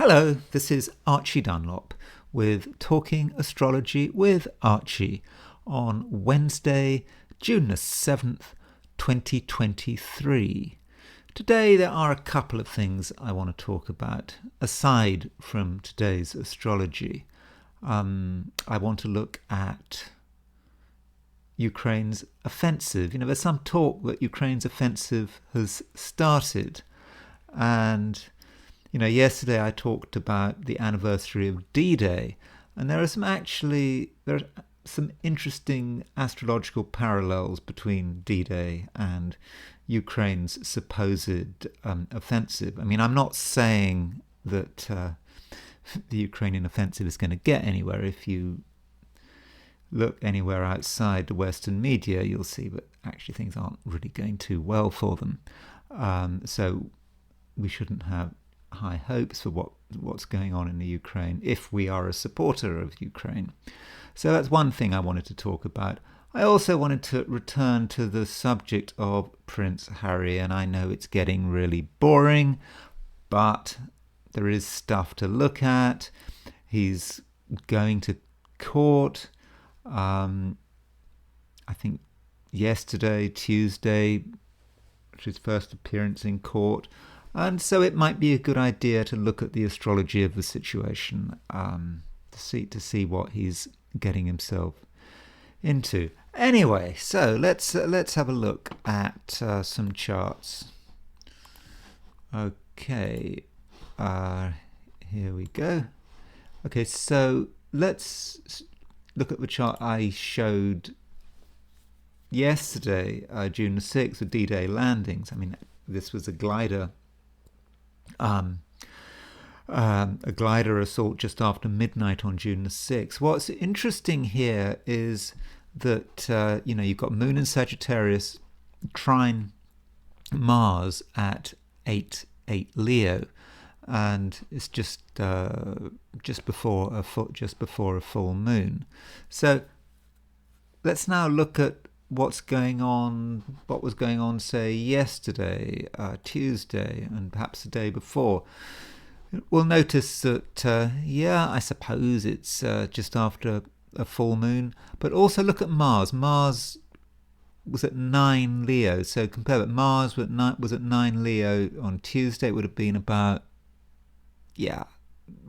Hello, this is Archie Dunlop with Talking Astrology with Archie on Wednesday, June the 7th, 2023. Today there are a couple of things I want to talk about aside from today's astrology. I want to look at Ukraine's offensive. There's some talk that Ukraine's offensive has started. And, yesterday I talked about the anniversary of D-Day. And there are some interesting astrological parallels between D-Day and Ukraine's supposed offensive. I'm not saying that the Ukrainian offensive is going to get anywhere. If you look anywhere outside the Western media, you'll see that actually things aren't really going too well for them. So we shouldn't have high hopes for what's going on in the Ukraine if we are a supporter of Ukraine. So that's one thing I wanted to talk about. I also wanted to return to the subject of Prince Harry, and I know it's getting really boring, but there is stuff to look at. He's going to court. I think yesterday, Tuesday, his first appearance in court. And so it might be a good idea to look at the astrology of the situation, to see what he's getting himself into. Anyway, so let's have a look at some charts. Okay, here we go. Okay, so let's look at the chart I showed yesterday, June the 6th, with D-Day landings. This was a glider assault just after midnight on June the 6th. What's interesting here is that, you've got Moon in Sagittarius trine Mars at 8 Leo, and it's just before a full moon. So let's now look at what was going on, say, yesterday, Tuesday, and perhaps the day before. We'll notice that, I suppose it's just after a full moon, but also look at Mars. Mars was at 9 Leo, so compare that. Mars was at 9 Leo on Tuesday. It would have been about,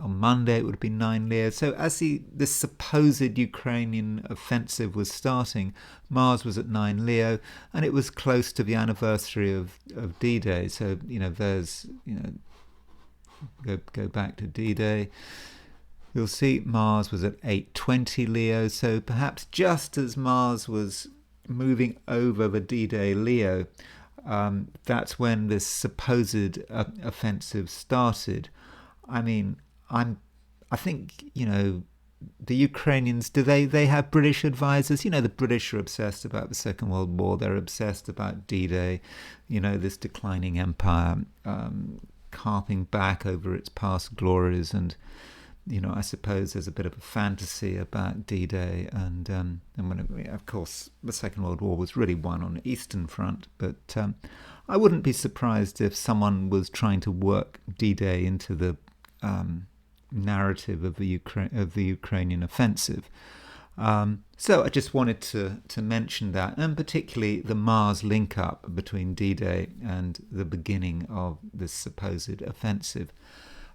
on Monday it would have been 9 Leo. So as this supposed Ukrainian offensive was starting, Mars was at 9 Leo, and it was close to the anniversary of D-Day. So, there's, go back to D-Day. You'll see Mars was at 8:20 Leo. So perhaps just as Mars was moving over the D-Day Leo, that's when this supposed offensive started. I think, the Ukrainians, they have British advisors? The British are obsessed about the Second World War. They're obsessed about D-Day, this declining empire, carping back over its past glories. And, I suppose there's a bit of a fantasy about D-Day. And when of course, the Second World War was really won on the Eastern Front. But I wouldn't be surprised if someone was trying to work D-Day into the narrative of the Ukrainian offensive. So I just wanted to mention that, and particularly the Mars link up between D-Day and the beginning of this supposed offensive.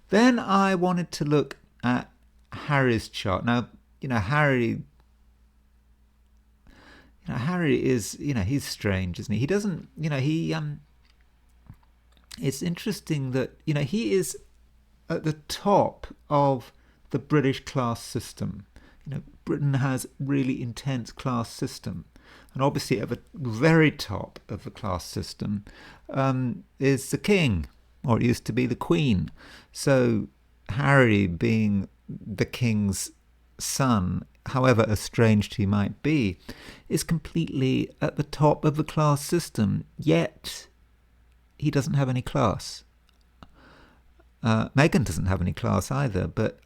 Then I wanted to look at Harry's chart. Now, Harry is, he's strange, isn't he? He doesn't, it's interesting that, he is at the top of the British class system. Britain has really intense class system, and obviously at the very top of the class system is the king, or it used to be the queen. So Harry, being the king's son, however estranged he might be, is completely at the top of the class system, yet he doesn't have any class. Meghan doesn't have any class either, but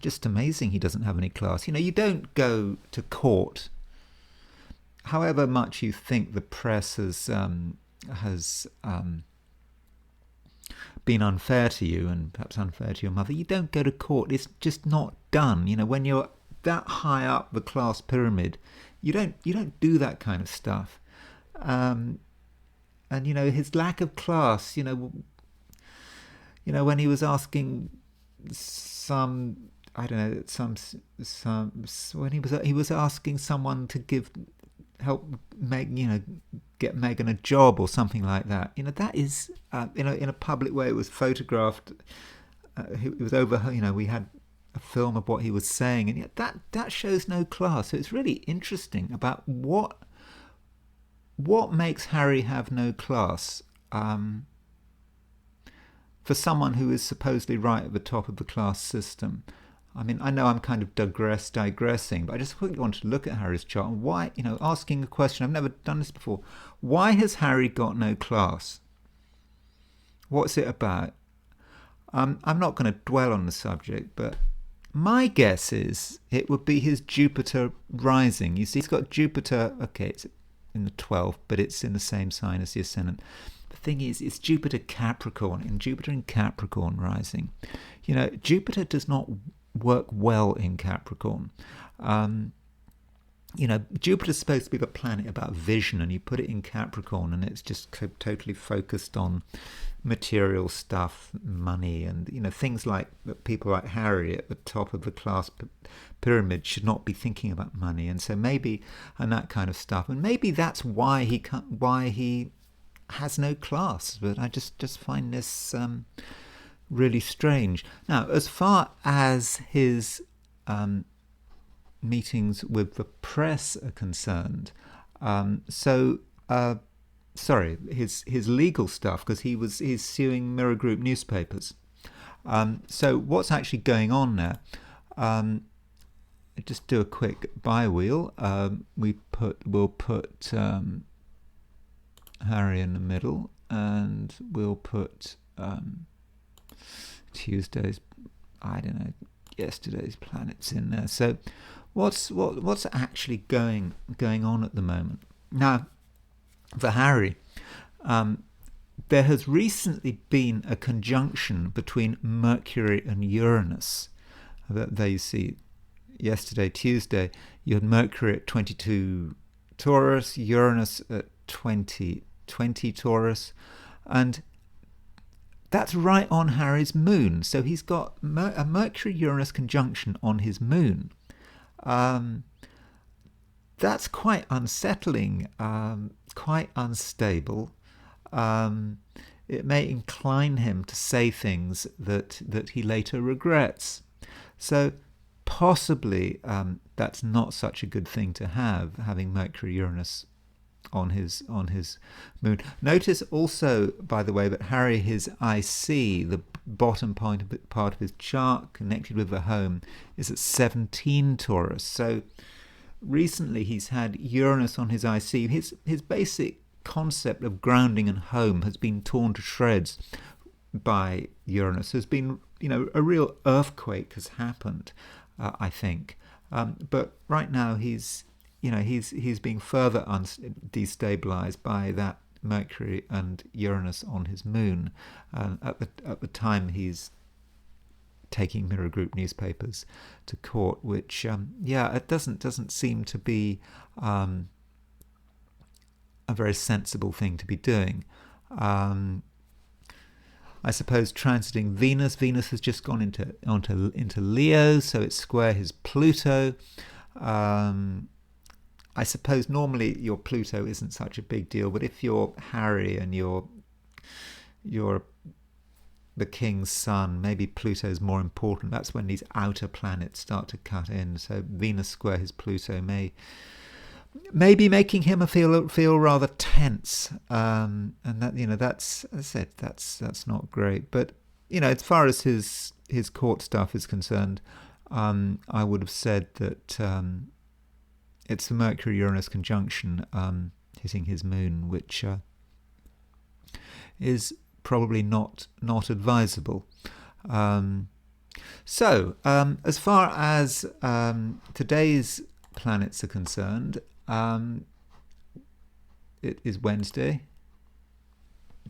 just amazing he doesn't have any class. You don't go to court, however much you think the press has been unfair to you and perhaps unfair to your mother, you don't go to court. It's just not done. When you're that high up the class pyramid, you don't do that kind of stuff. And his lack of class. When he was asking some, I don't know, when he was asking someone to help get Megan a job or something like that. That is in a public way. It was photographed. It was over. We had a film of what he was saying, and yet that shows no class. So it's really interesting about what makes Harry have no class. For someone who is supposedly right at the top of the class system. I know I'm kind of digressing, but I just quickly want to look at Harry's chart and why, asking a question. I've never done this before. Why has Harry got no class? What's it about? I'm not going to dwell on the subject, but my guess is it would be his Jupiter rising. You see, he's got Jupiter, okay, it's in the 12th, but it's in the same sign as the ascendant. The thing is, it's Jupiter Capricorn, and Jupiter in Capricorn rising. Jupiter does not work well in Capricorn. Jupiter's supposed to be the planet about vision, and you put it in Capricorn and it's just totally focused on material stuff, money, and things like that. People like Harry at the top of the class pyramid should not be thinking about money, and that kind of stuff, and maybe that's why he has no class. But I just find this really strange. Now, as far as his meetings with the press are concerned, his legal stuff, because he's suing Mirror Group newspapers. So what's actually going on there? Just do a quick by wheel. We'll put Harry in the middle, and we'll put yesterday's planets in there. So what's actually going on at the moment? Now, for Harry, there has recently been a conjunction between Mercury and Uranus. There you see, yesterday, Tuesday, you had Mercury at 22 Taurus, Uranus at 20 Taurus, and that's right on Harry's moon. So he's got a Mercury-Uranus conjunction on his moon. That's quite unsettling, quite unstable. It may incline him to say things that he later regrets. So possibly that's not such a good thing to having Mercury-Uranus on his moon. Notice also, by the way, that Harry, his IC, the bottom part of his chart connected with the home, is at 17 Taurus. So recently he's had Uranus on his IC. His basic concept of grounding and home has been torn to shreds by Uranus. There's been, a real earthquake has happened, I think. But right now he's being further destabilized by that Mercury and Uranus on his moon. At the time he's taking Mirror Group newspapers to court, which it doesn't seem to be a very sensible thing to be doing. I suppose transiting Venus. Venus has just gone into Leo, so it's square his Pluto. I suppose normally your Pluto isn't such a big deal, but if you're Harry and you're the king's son, maybe Pluto's more important. That's when these outer planets start to cut in. So Venus square his Pluto may be making him feel rather tense, and that that's, as I said, that's not great. But as far as his court stuff is concerned, I would have said that it's the Mercury-Uranus conjunction hitting his moon, which is probably not advisable. So as far as today's planets are concerned, it is Wednesday,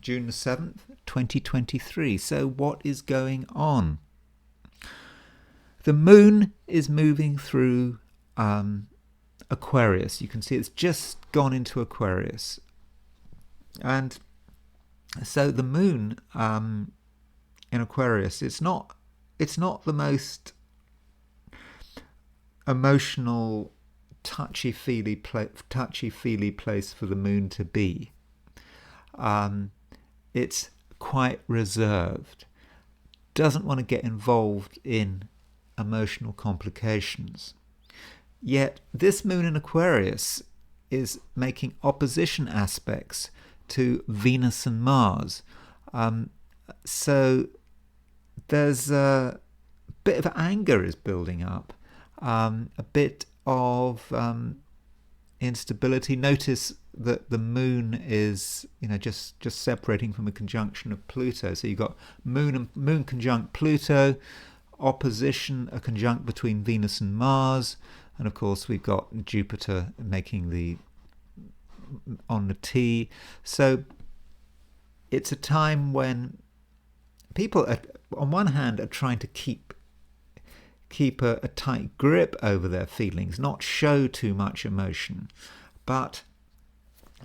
June the 7th, 2023. So what is going on? The moon is moving through Aquarius. You can see it's just gone into Aquarius. And so the moon in Aquarius, it's not the most emotional, touchy-feely place for the moon to be. It's quite reserved, doesn't want to get involved in emotional complications. Yet this moon in Aquarius is making opposition aspects to Venus and Mars. So there's a bit of anger is building up, a bit of instability. Notice that the moon is, just separating from a conjunction of Pluto. So you've got moon conjunct Pluto, opposition, a conjunct between Venus and Mars, and of course we've got Jupiter making on the T. So it's a time when people on one hand are trying to keep a tight grip over their feelings, not show too much emotion, but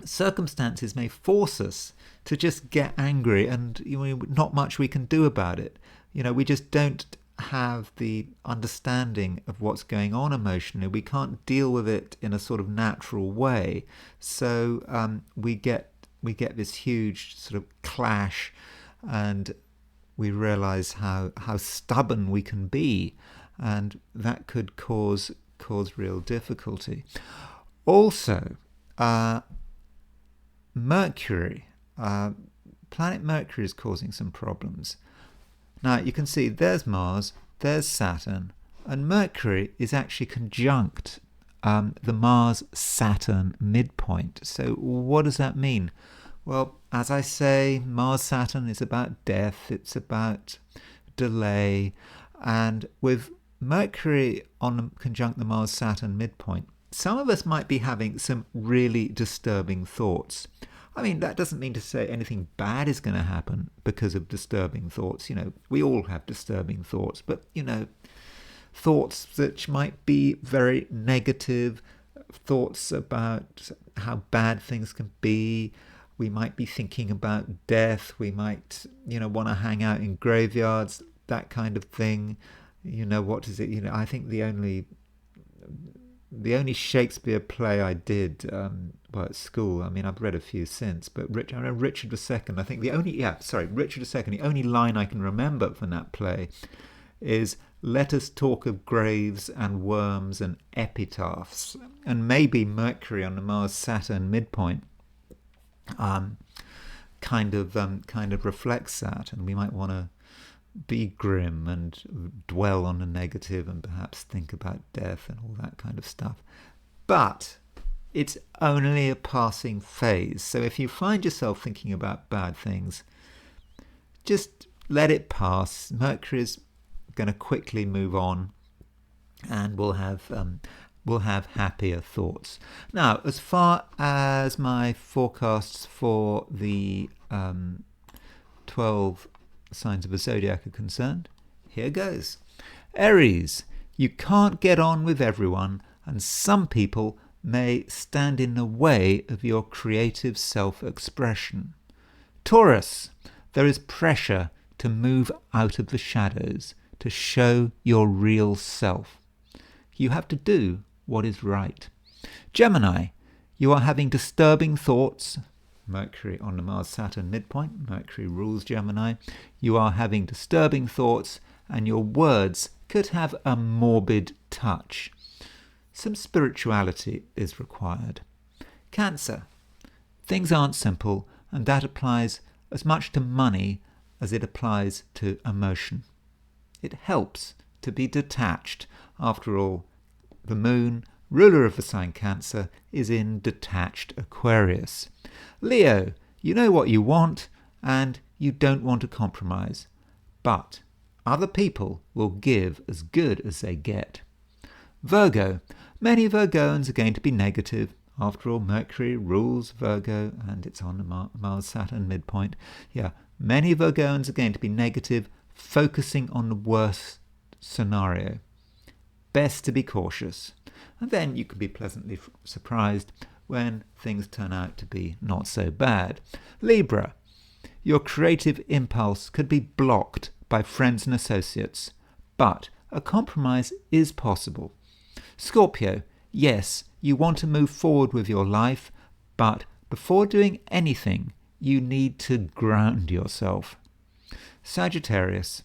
circumstances may force us to just get angry, and not much we can do about it. We just don't have the understanding of what's going on emotionally. We can't deal with it in a sort of natural way, so we get this huge sort of clash, and we realize how stubborn we can be, and that could cause real difficulty. Also, Mercury, planet Mercury is causing some problems. Now you can see there's Mars, there's Saturn, and Mercury is actually conjunct the Mars-Saturn midpoint. So what does that mean? Well, as I say, Mars-Saturn is about death, it's about delay, and with Mercury conjunct the Mars-Saturn midpoint, some of us might be having some really disturbing thoughts. I mean, that doesn't mean to say anything bad is going to happen because of disturbing thoughts. We all have disturbing thoughts, but, thoughts that might be very negative, thoughts about how bad things can be. We might be thinking about death. We might, want to hang out in graveyards, that kind of thing. What is it? I think the only Shakespeare play I did at school, I mean, I've read a few since, but Richard II, I think Richard II, the only line I can remember from that play is, "Let us talk of graves and worms and epitaphs." And maybe Mercury on the Mars-Saturn midpoint kind of reflects that, and we might want to be grim and dwell on the negative and perhaps think about death and all that kind of stuff. But it's only a passing phase. So if you find yourself thinking about bad things, just let it pass. Mercury is going to quickly move on, and we'll have happier thoughts. Now, as far as my forecasts for the 12 signs of the zodiac are concerned, here goes. Aries, you can't get on with everyone, and some people may stand in the way of your creative self-expression. Taurus, there is pressure to move out of the shadows, to show your real self. You have to do what is right. Gemini, you are having disturbing thoughts. Mercury on the Mars-Saturn midpoint. Mercury rules Gemini. You are having disturbing thoughts, and your words could have a morbid touch. Some spirituality is required. Cancer, things aren't simple, and that applies as much to money as it applies to emotion. It helps to be detached. After all, the moon, ruler of the sign Cancer, is in detached Aquarius. Leo, you know what you want, and you don't want to compromise. But other people will give as good as they get. Virgo, many Virgoans are going to be negative, After all, Mercury rules Virgo and it's on the Mars-Saturn midpoint. Yeah, many Virgoans are going to be negative, focusing on the worst scenario. Best to be cautious. And then you can be pleasantly surprised when things turn out to be not so bad. Libra, your creative impulse could be blocked by friends and associates, but a compromise is possible. Scorpio, yes, you want to move forward with your life, but before doing anything, you need to ground yourself. Sagittarius,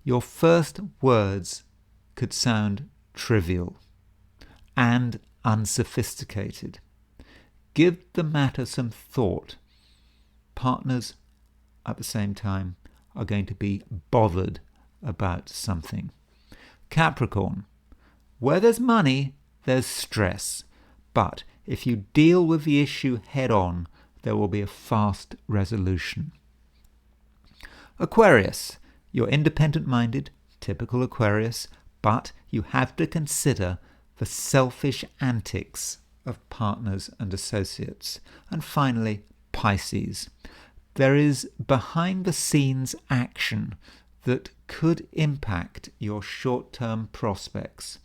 your first words could sound trivial and unsophisticated. Give the matter some thought. Partners, at the same time, are going to be bothered about something. Capricorn, where there's money, there's stress. But if you deal with the issue head on, there will be a fast resolution. Aquarius, you're independent-minded, typical Aquarius, but you have to consider the selfish antics of partners and associates. And finally, Pisces. There is behind-the-scenes action that could impact your short-term prospects.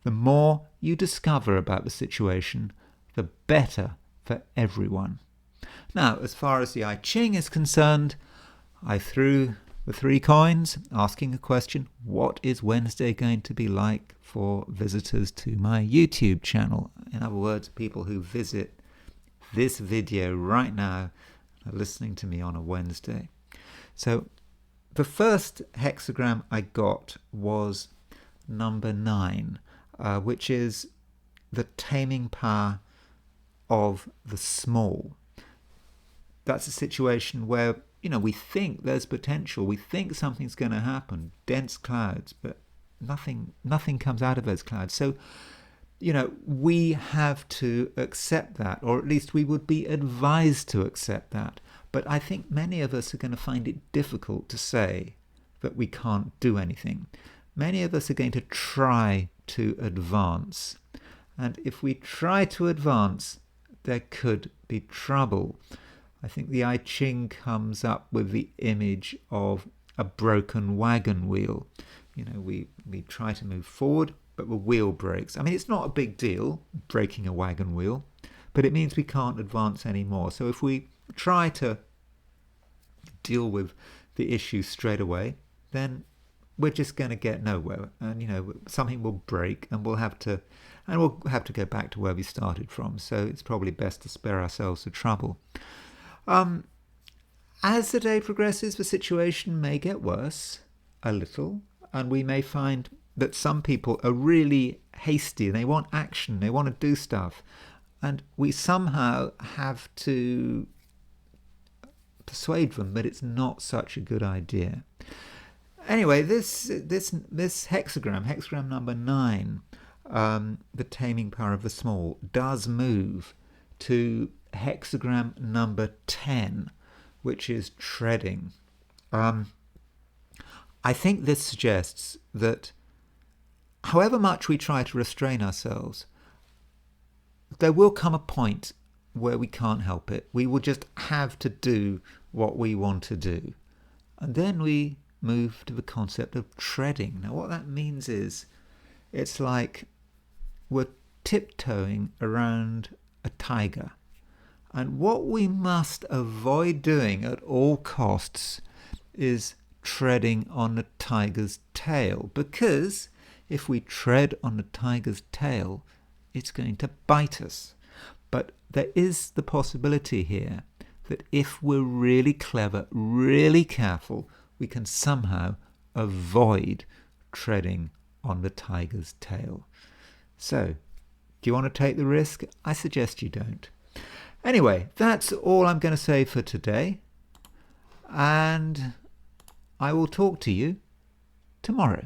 The more you discover about the situation, the better for everyone. Now, as far as the I Ching is concerned, I threw the 3 coins, asking a question: what is Wednesday going to be like for visitors to my YouTube channel? In other words, people who visit this video right now are listening to me on a Wednesday. So the first hexagram I got was number 9, which is the taming power of the small. That's a situation where, we think there's potential, we think something's going to happen, dense clouds, but nothing comes out of those clouds. So, we have to accept that, or at least we would be advised to accept that. But I think many of us are going to find it difficult to say that we can't do anything. Many of us are going to try to advance. And if we try to advance, there could be trouble. I think the I Ching comes up with the image of a broken wagon wheel. We try to move forward, but the wheel breaks. I mean, it's not a big deal, breaking a wagon wheel, but it means we can't advance anymore. So if we try to deal with the issue straight away, then we're just going to get nowhere. And, something will break and we'll have to go back to where we started from. So it's probably best to spare ourselves the trouble. As the day progresses, the situation may get worse a little, and we may find that some people are really hasty and they want action, they want to do stuff, and we somehow have to persuade them that it's not such a good idea. Anyway, this hexagram number 9, the taming power of the small, does move to hexagram number 10, which is treading. I think this suggests that however much we try to restrain ourselves, there will come a point where we can't help it. We will just have to do what we want to do. And then we move to the concept of treading. Now, what that means is it's like we're tiptoeing around a tiger. And what we must avoid doing at all costs is treading on the tiger's tail, because if we tread on the tiger's tail, it's going to bite us. But there is the possibility here that if we're really clever, really careful, we can somehow avoid treading on the tiger's tail. So, do you want to take the risk? I suggest you don't. Anyway, that's all I'm going to say for today, and I will talk to you tomorrow.